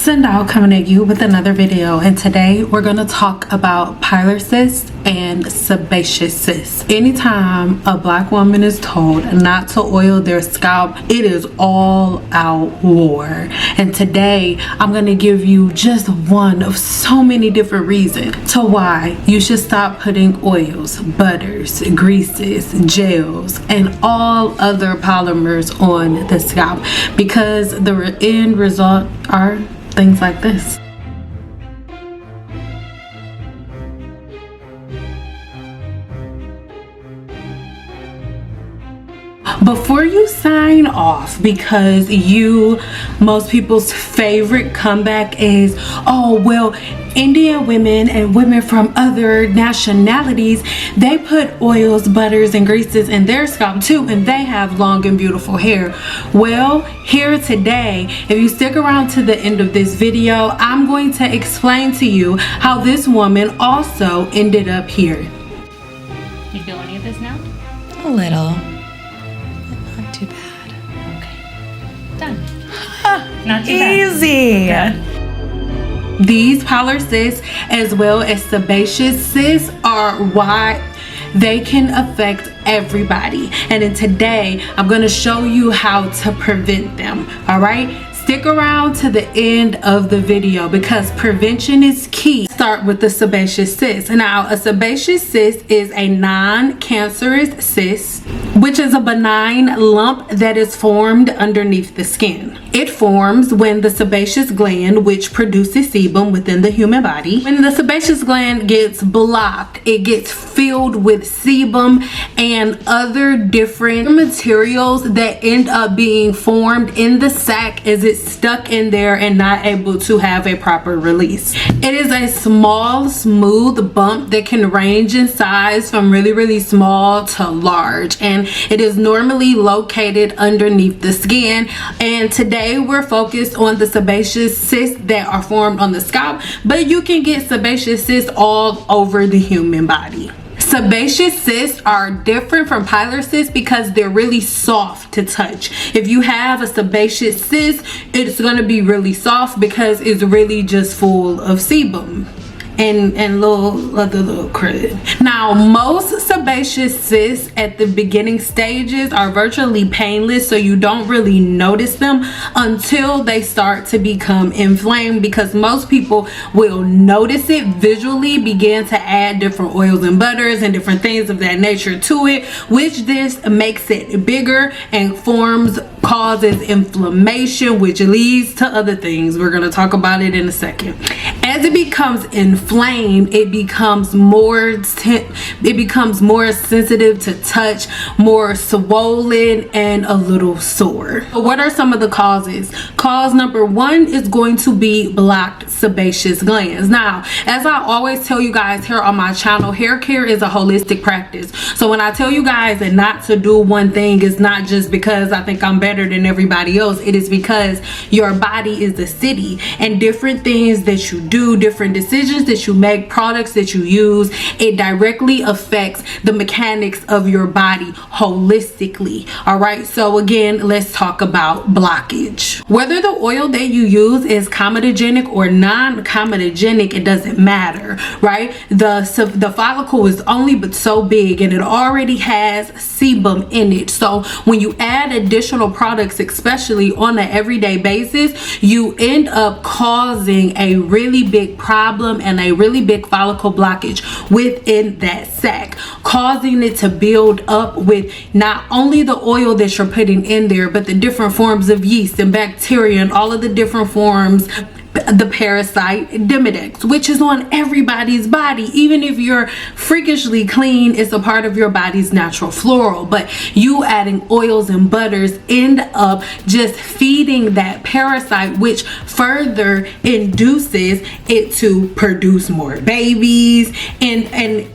Sindal coming at you with another video, and today we're going to talk about Pilar Cyst and Sebaceous cyst. Anytime a black woman is told not to oil their scalp, it is all out war. And today I'm going to give you just one of so many different reasons to why you should stop putting oils, butters, greases, gels, and all other polymers on the scalp, because the end result are things like this. Before you sign off, because most people's favorite comeback is, oh well, Indian women and women from other nationalities, they put oils, butters, and greases in their scalp too, and they have long and beautiful hair. Well, here today, if you stick around to the end of this video, I'm going to explain to you how this woman also ended up here. You feel any of this now? A little. Not too bad. Okay. Done. Not too bad. Easy. Good. These Pilar cysts as well as sebaceous cysts are why they can affect everybody, and then today I'm going to show you how to prevent them. All right, stick around to the end of the video because prevention is key. Start with the sebaceous cyst. Now, a sebaceous cyst is a non-cancerous cyst, which is a benign lump that is formed underneath the skin. It forms when the sebaceous gland, which produces sebum within the human body, when the sebaceous gland gets blocked, it gets filled with sebum and other different materials that end up being formed in the sac as it's stuck in there and not able to have a proper release. It is a small, smooth bump that can range in size from really small to large, and it is normally located underneath the skin. And today we're focused on the sebaceous cysts that are formed on the scalp, but you can get sebaceous cysts all over the human body. Sebaceous cysts are different from pilar cysts because they're really soft to touch. If you have a sebaceous cyst, it's going to be really soft because it's really just full of sebum and other little crud. Now, most sebaceous cysts at the beginning stages are virtually painless, so you don't really notice them until they start to become inflamed, because most people will notice it visually, begin to add different oils and butters and different things of that nature to it, which this makes it bigger and causes inflammation, which leads to other things. We're going to talk about it in a second. As it becomes inflamed, it becomes more sensitive to touch, more swollen, and a little sore. So what are some of the causes? Cause number one is going to be blocked sebaceous glands. Now, as I always tell you guys here on my channel, hair care is a holistic practice. So when I tell you guys that not to do one thing, it's not just because I think I'm better than everybody else. It is because your body is a city, and different things that you do, different decisions that you make, products that you use, it directly affects the mechanics of your body holistically. All right, so again, let's talk about blockage. Whether the oil that you use is comedogenic or non-comedogenic, it doesn't matter, right? The follicle is only but so big, and it already has sebum in it. So when you add additional products, especially on an everyday basis, you end up causing a really big problem and a really big follicle blockage within that sac, causing it to build up with not only the oil that you're putting in there, but the different forms of yeast and bacteria and all of the different forms, the parasite Demodex, which is on everybody's body. Even if you're freakishly clean, it's a part of your body's natural floral, but you adding oils and butters end up just feeding that parasite, which further induces it to produce more babies and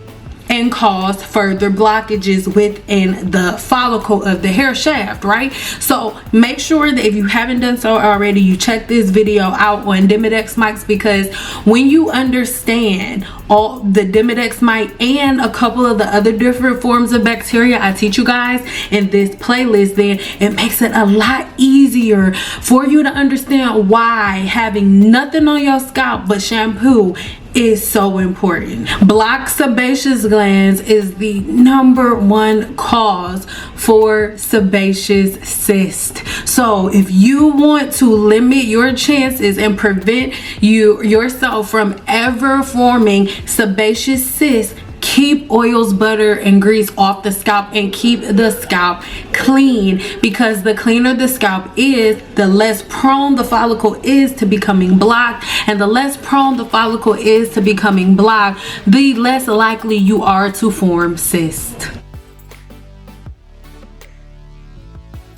and cause further blockages within the follicle of the hair shaft, right? So make sure that if you haven't done so already, you check this video out on Demodex mites, because when you understand all the Demodex mite and a couple of the other different forms of bacteria I teach you guys in this playlist, then it makes it a lot easier for you to understand why having nothing on your scalp but shampoo is so important. Blocked sebaceous glands is the #1 cause for sebaceous cyst. So if you want to limit your chances and prevent yourself from ever forming sebaceous cysts, keep oils, butter, and grease off the scalp and keep the scalp clean, because the cleaner the scalp is, the less prone the follicle is to becoming blocked, and the less prone the follicle is to becoming blocked, the less likely you are to form cysts.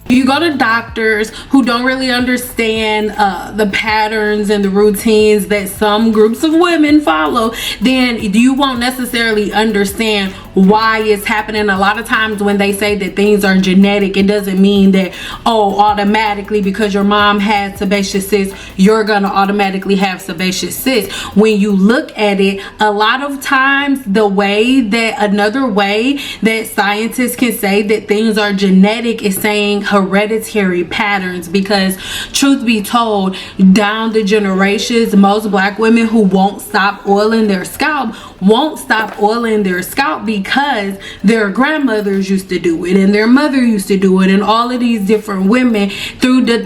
You go to doctors who don't really understand the patterns and the routines that some groups of women follow, then you won't necessarily understand why it's happening. A lot of times when they say that things are genetic, it doesn't mean that, oh, automatically because your mom had sebaceous cysts, you're gonna automatically have sebaceous cysts. When you look at it, a lot of times another way that scientists can say that things are genetic is saying hereditary patterns, because truth be told, down the generations, most black women who won't stop oiling their scalp because their grandmothers used to do it and their mother used to do it, and all of these different women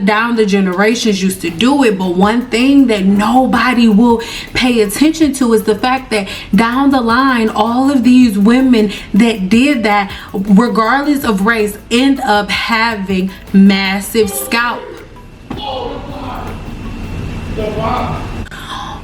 down the generations used to do it. But one thing that nobody will pay attention to is the fact that down the line, all of these women that did that, regardless of race, end up having massive scalp.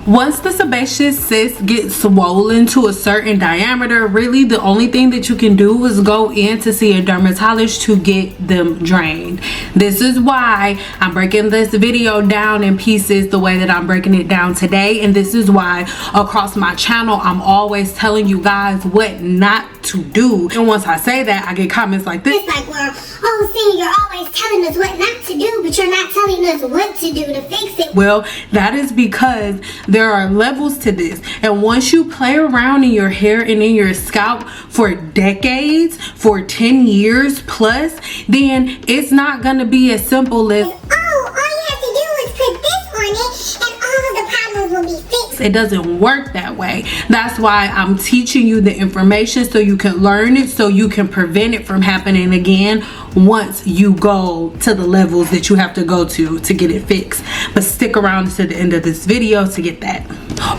Once the sebaceous cyst gets swollen to a certain diameter, really the only thing that you can do is go in to see a dermatologist to get them drained. This is why I'm breaking this video down in pieces the way that I'm breaking it down today, and this is why across my channel I'm always telling you guys what not to do. And once I say that, I get comments like this. It's like, well, oh, see, you're always telling us what not to do, but you're not telling us what to do to fix it. Well, that is because there are levels to this, and once you play around in your hair and in your scalp for decades, for 10 years plus, then it's not gonna be as simple as, oh, all you have to do is put this on it and all of the problems will be fixed. it doesn't work that way. That's why I'm teaching you the information so you can learn it, so you can prevent it from happening again once you go to the levels that you have to go to get it fixed. But stick around to the end of this video to get that.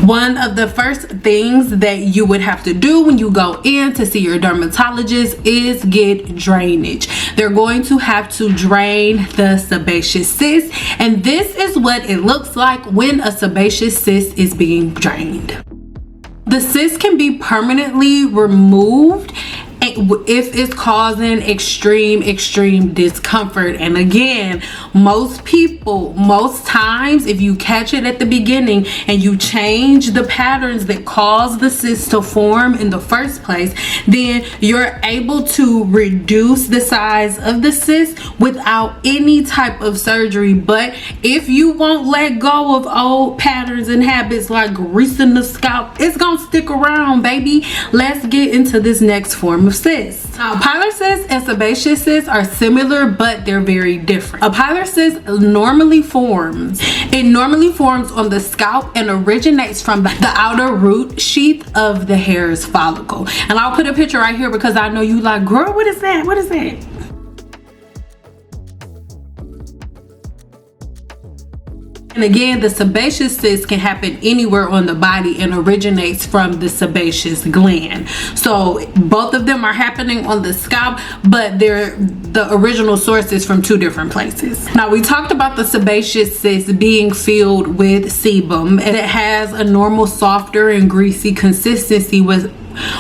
One of the first things that you would have to do when you go in to see your dermatologist is get drainage. They're going to have to drain the sebaceous cyst, and this is what it looks like when a sebaceous cyst is being drained. The cyst can be permanently removed if it's causing extreme discomfort. And again, most times if you catch it at the beginning and you change the patterns that cause the cyst to form in the first place, then you're able to reduce the size of the cyst without any type of surgery. But if you won't let go of old patterns and habits like greasing the scalp, it's gonna stick around, baby. Let's get into this next form of cysts. Now, pilar cysts and sebaceous cysts are similar, but they're very different. A pilar cyst normally forms on the scalp and originates from the outer root sheath of the hair's follicle. And I'll put a picture right here because I know you like, girl, what is that? What is that? And again, the sebaceous cyst can happen anywhere on the body and originates from the sebaceous gland. So both of them are happening on the scalp, but the original source is from two different places. Now, we talked about the sebaceous cyst being filled with sebum, and it has a normal, softer and greasy consistency,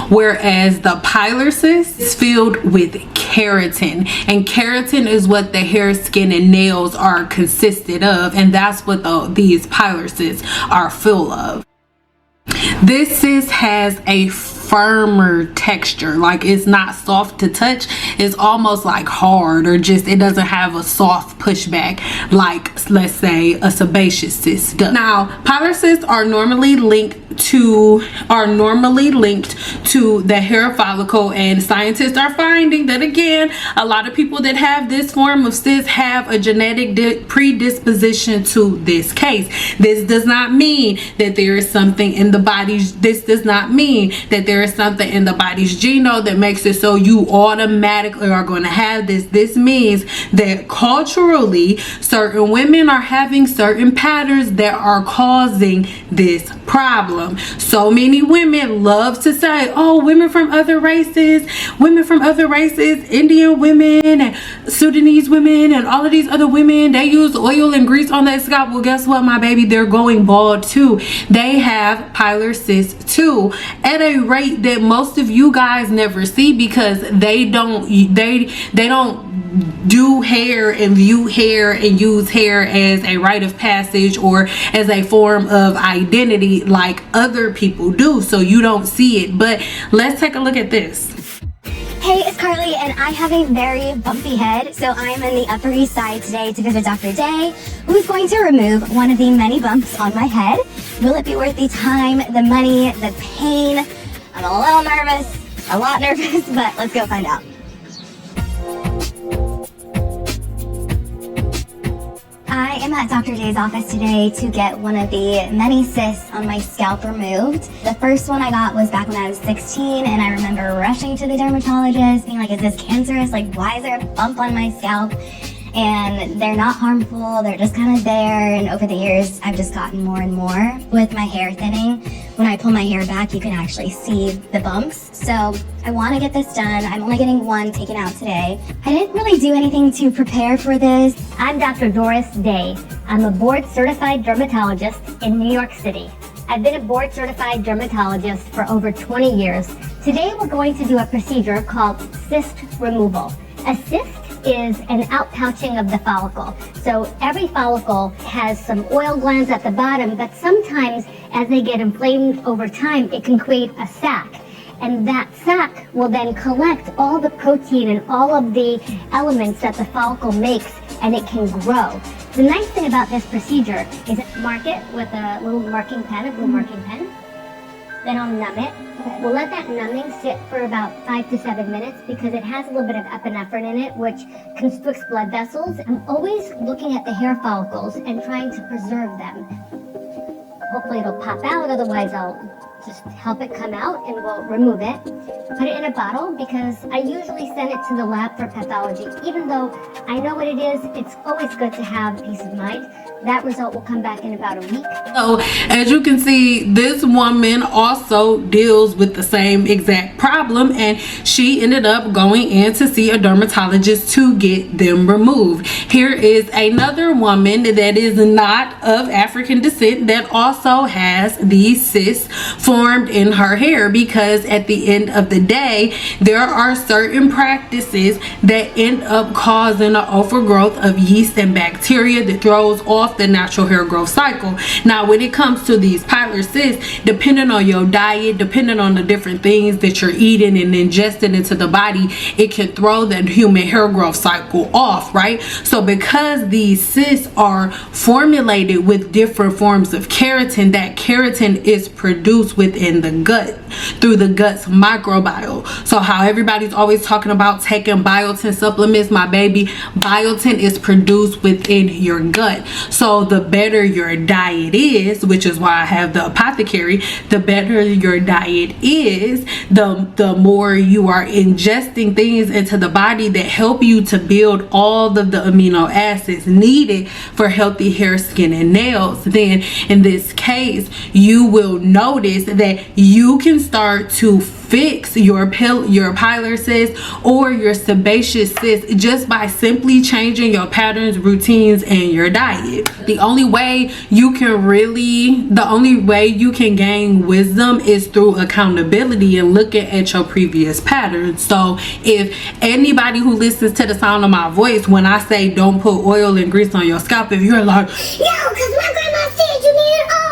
whereas the pilar cyst is filled with keratin, and keratin is what the hair, skin, and nails are consisted of, and that's what these pilar cysts are full of. This cyst has a firmer texture. Like it's not soft to touch, it's almost like hard, or just it doesn't have a soft pushback like, let's say, a sebaceous cyst does. Now, pilar cysts are normally linked to the hair follicle, and scientists are finding that again, a lot of people that have this form of cyst have a genetic predisposition to this case. This does not mean that there is something in the body's genome that makes it so you automatically are going to have this. This means that culturally certain women are having certain patterns that are causing this problem. So many women love to say, oh, women from other races, Indian women and Sudanese women and all of these other women, they use oil and grease on their scalp. Well, guess what, my baby, they're going bald too. They have pilar cysts too, at a rate that most of you guys never see, because they don't do hair and view hair and use hair as a rite of passage or as a form of identity like other people do, so you don't see it. But let's take a look at this. Hey, it's Carly, and I have a very bumpy head, so I'm in the Upper East Side today to visit Dr. Day, who's going to remove one of the many bumps on my head. Will it be worth the time, the money, the pain? I'm a little nervous, a lot nervous, but let's go find out. I am at Dr. Day's office today to get one of the many cysts on my scalp removed. The first one I got was back when I was 16, and I remember rushing to the dermatologist being like, is this cancerous? Like, why is there a bump on my scalp? And they're not harmful, they're just kind of there, and over the years I've just gotten more and more. With my hair thinning, when I pull my hair back you can actually see the bumps. So I want to get this done. I'm only getting one taken out today. I didn't really do anything to prepare for this. I'm Dr. Doris Day. I'm a board certified dermatologist in New York City. I've been a board certified dermatologist for over 20 years. Today we're going to do a procedure called cyst removal. A cyst is an outpouching of the follicle. So every follicle has some oil glands at the bottom, but sometimes as they get inflamed over time, it can create a sac. And that sac will then collect all the protein and all of the elements that the follicle makes, and it can grow. The nice thing about this procedure is mark it with a little marking pen, a blue marking pen. Then I'll numb it. We'll let that numbing sit for about 5 to 7 minutes because it has a little bit of epinephrine in it, which constricts blood vessels. I'm always looking at the hair follicles and trying to preserve them. Hopefully it'll pop out, otherwise I'll just help it come out and we'll remove it. Put it in a bottle because I usually send it to the lab for pathology. Even though I know what it is, it's always good to have peace of mind. That result will come back in about a week. So as you can see, this woman also deals with the same exact problem, and she ended up going in to see a dermatologist to get them removed. Here is another woman that is not of African descent that also has these cysts formed in her hair, because at the end of the day there are certain practices that end up causing an overgrowth of yeast and bacteria that throws off the natural hair growth cycle. Now when it comes to these pilar cysts, depending on your diet, depending on the different things that you're eating and ingesting into the body, it can throw the human hair growth cycle off, right? So because these cysts are formulated with different forms of keratin, that keratin is produced within the gut through the gut's microbiome. So how everybody's always talking about taking biotin supplements, my baby, biotin is produced within your gut. So the better your diet is, which is why I have the Apothecary, the better your diet is, the more you are ingesting things into the body that help you to build all of the amino acids needed for healthy hair, skin, and nails. Then in this case, you will notice that you can start to fix your pilar cyst or your sebaceous cyst just by simply changing your patterns, routines, and your diet. The only way you can gain wisdom is through accountability and looking at your previous patterns. So if anybody who listens to the sound of my voice, when I say don't put oil and grease on your scalp, if you're like, No, because my grandma said you need it all.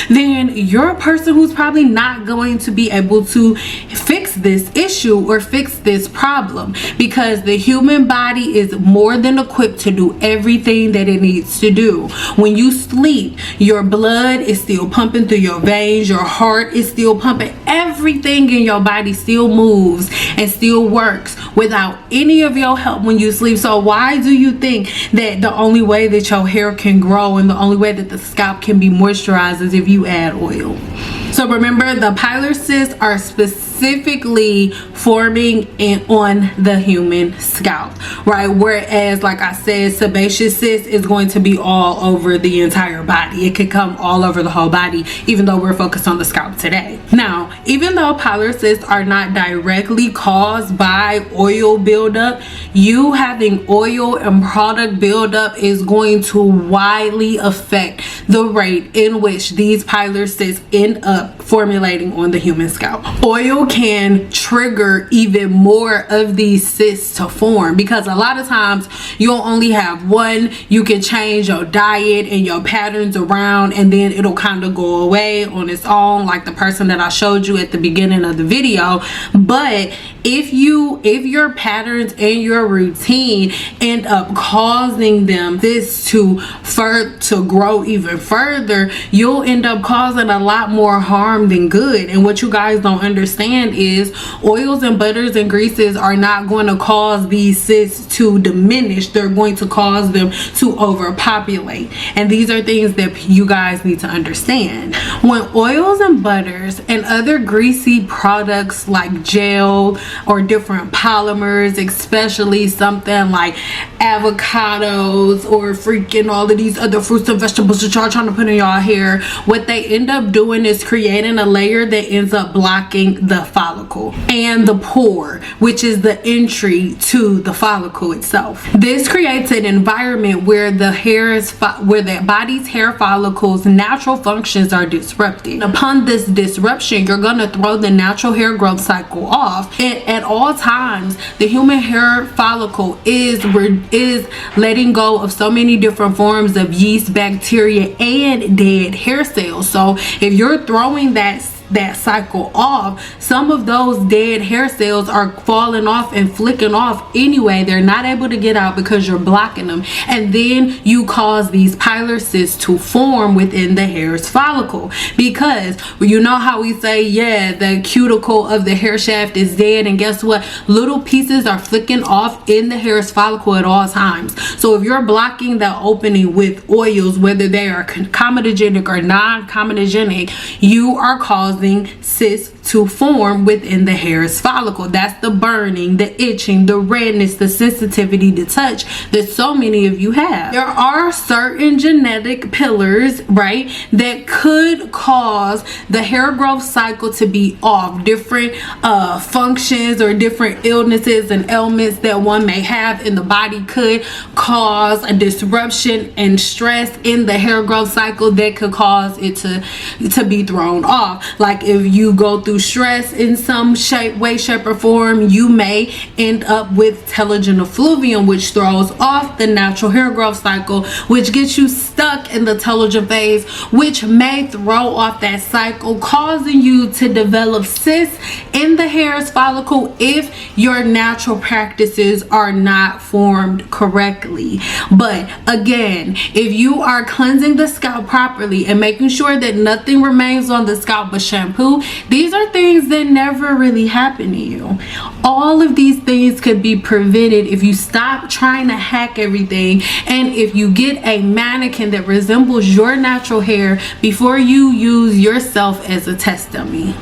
then you're a person who's probably not going to be able to fix this issue or fix this problem, because the human body is more than equipped to do everything that it needs to do. When you sleep, your blood is still pumping through your veins, your heart is still pumping, everything in your body still moves and still works without any of your help when you sleep. So why do you think that the only way that your hair can grow and the only way that the scalp can be moisturized is if you add oil? So remember, the pilar cysts are specifically forming on the human scalp, right? Whereas, like I said, sebaceous cyst is going to be all over the entire body. It could come all over the whole body, even though we're focused on the scalp today. Now, even though pilar cysts are not directly caused by oil buildup, you having oil and product buildup is going to widely affect the rate in which these pilar cysts end up formulating on the human scalp. Oil can trigger even more of these cysts to form, because a lot of times you'll only have one. You can change your diet and your patterns around, and then it'll kind of go away on its own, like the person that I showed you at the beginning of the video. But if your patterns and your routine end up causing this to grow even further, you'll end up causing a lot more harm than good. And what you guys don't understand is oils and butters and greases are not going to cause these cysts to diminish. They're going to cause them to overpopulate. And these are things that you guys need to understand. When oils and butters and other greasy products like gel or different polymers, especially something like avocados or freaking all of these other fruits and vegetables that y'all trying to put in y'all hair, what they end up doing is creating a layer that ends up blocking the follicle and the pore, which is the entry to the follicle itself. This creates an environment where the body's hair follicles natural functions are disrupted. Upon this disruption, you're going to throw the natural hair growth cycle off, and at all times the human hair follicle is letting go of so many different forms of yeast, bacteria, and dead hair cells. So if you're throwing that cycle off, some of those dead hair cells are falling off and flicking off anyway. They're not able to get out because you're blocking them, and then you cause these pilar cysts to form within the hair's follicle. Because you know how we say, yeah, the cuticle of the hair shaft is dead, and guess what, little pieces are flicking off in the hair's follicle at all times. So if you're blocking the opening with oils, whether they are comedogenic or non-comedogenic, you are causing cysts to form within the hair's follicle. That's the burning, the itching, the redness, the sensitivity to touch that so many of you have. There are certain genetic pillars, right, that could cause the hair growth cycle to be off. Different functions or different illnesses and ailments that one may have in the body could cause a disruption and stress in the hair growth cycle that could cause it to be thrown off. Like if you go through stress in some way, shape, or form, you may end up with telogen effluvium, which throws off the natural hair growth cycle, which gets you stuck in the telogen phase, which may throw off that cycle, causing you to develop cysts in the hair's follicle if your natural practices are not formed correctly. But again, if you are cleansing the scalp properly and making sure that nothing remains on the scalp but shampoo, these are things that never really happen to you. All of these things could be prevented if you stop trying to hack everything, and if you get a mannequin that resembles your natural hair before you use yourself as a test dummy.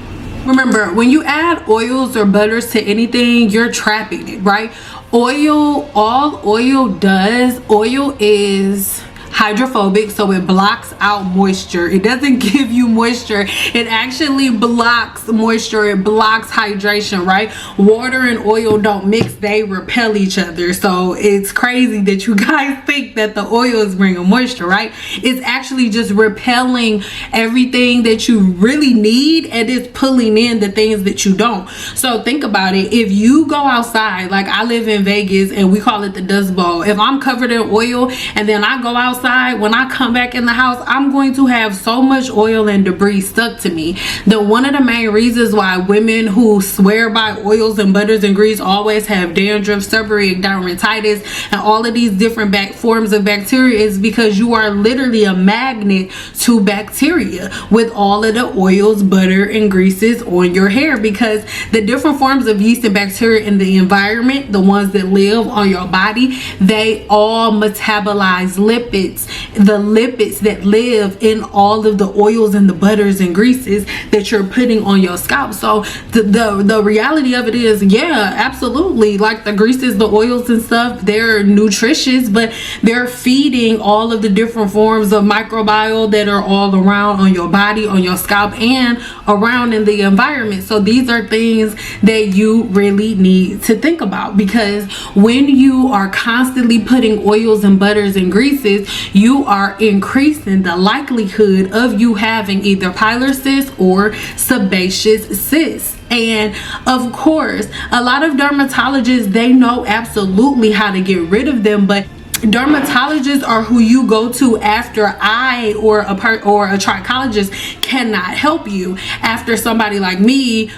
Remember, when you add oils or butters to anything, you're trapping it, right? All oil is hydrophobic, so it blocks out moisture. It doesn't give you moisture, it actually blocks moisture, it blocks hydration, right? Water and oil don't mix, they repel each other. So it's crazy that you guys think that the oil is bringing moisture, right? It's actually just repelling everything that you really need, and it's pulling in the things that you don't. So think about it. If you go outside, like I live in Vegas and we call it the Dust Bowl, if I'm covered in oil and then I go outside outside, when I come back in the house, I'm going to have so much oil and debris stuck to me. One of the main reasons why women who swear by oils and butters and grease always have dandruff, seborrheic dermatitis, and all of these different forms of bacteria is because you are literally a magnet to bacteria with all of the oils, butter, and greases on your hair, because the different forms of yeast and bacteria in the environment, the ones that live on your body, they all metabolize lipids. The lipids that live in all of the oils and the butters and greases that you're putting on your scalp. So the reality of it is, yeah, absolutely, like the greases, the oils and stuff, they're nutritious, but they're feeding all of the different forms of microbiome that are all around on your body, on your scalp, and around in the environment. So these are things that you really need to think about, because when you are constantly putting oils and butters and greases, you are increasing the likelihood of you having either Pilar cyst or sebaceous cyst. And of course, a lot of dermatologists, they know absolutely how to get rid of them, but dermatologists are who you go to after I or a trichologist cannot help you, after somebody like me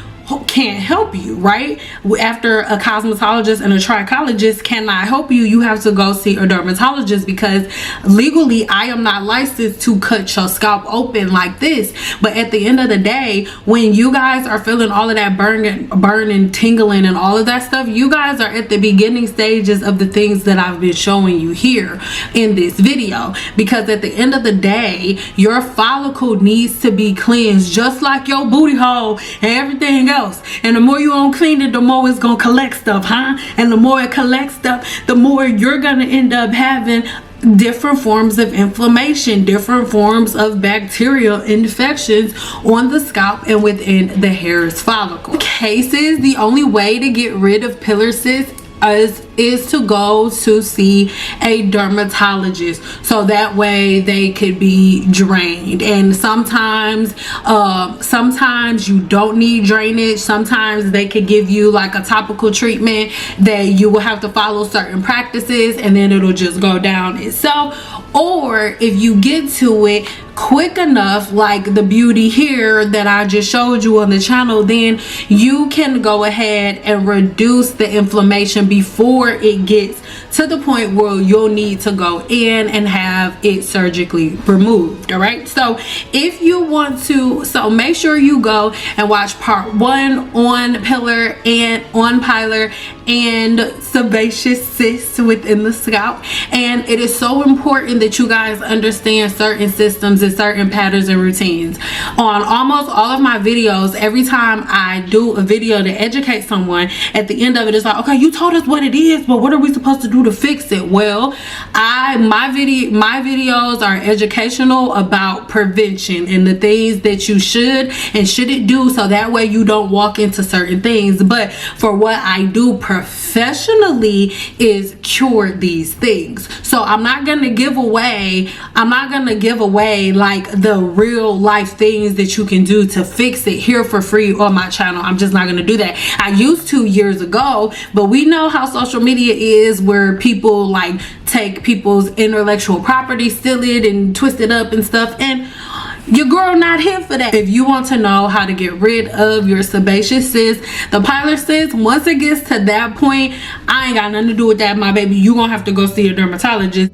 can't help you, right? After a cosmetologist and a trichologist cannot help you, you have to go see a dermatologist, because legally I am not licensed to cut your scalp open like this. But at the end of the day, when you guys are feeling all of that burning, tingling, and all of that stuff, you guys are at the beginning stages of the things that I've been showing you here in this video, because at the end of the day, your follicle needs to be cleansed just like your booty hole and everything else. And the more you don't clean it, the more it's gonna collect stuff, huh? And the more it collects stuff, the more you're gonna end up having different forms of inflammation, different forms of bacterial infections on the scalp and within the hair's follicle. Cases, the only way to get rid of Pilar cyst is to go to see a dermatologist, so that way they could be drained. And sometimes you don't need drainage. Sometimes they could give you like a topical treatment that you will have to follow certain practices, and then it'll just go down itself. Or if you get to it quick enough, like the beauty here that I just showed you on the channel, then you can go ahead and reduce the inflammation before it gets to the point where you'll need to go in and have it surgically removed. All right, so if you want to, so make sure you go and watch part 1 on Pilar and sebaceous cysts within the scalp. And it is so important that you guys understand certain systems and certain patterns and routines. On almost all of my videos, every time I do a video to educate someone, at the end of it, it's like, okay, you told us what it is, but what are we supposed to do to fix it? Well, my videos are educational about prevention and the things that you should and shouldn't do, so that way you don't walk into certain things. But for what I do professionally is cure these things. So I'm not gonna give away like the real life things that you can do to fix it here for free on my channel. I'm just not gonna do that. I used to years ago, but we know how social media is, where people like take people's intellectual property, steal it and twist it up and stuff, and your girl not here for that. If you want to know how to get rid of your sebaceous cyst, the Pilar cyst, once it gets to that point, I ain't got nothing to do with that, my baby. You gonna have to go see a dermatologist.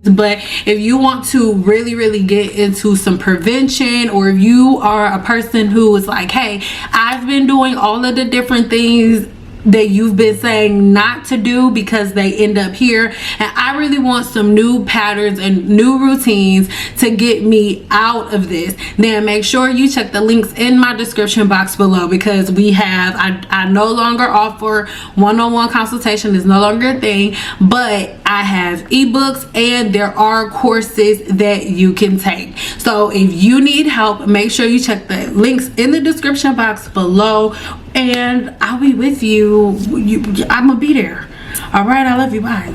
But if you want to really get into some prevention, or if you are a person who is like, hey, I've been doing all of the different things that you've been saying not to do because they end up here, and I really want some new patterns and new routines to get me out of this, then make sure you check the links in my description box below, because we have I no longer offer one-on-one consultation. Is no longer a thing, but I have ebooks and there are courses that you can take. So if you need help, make sure you check the links in the description box below, and I'll be with you. I'm gonna be there. All right, I love you. Bye.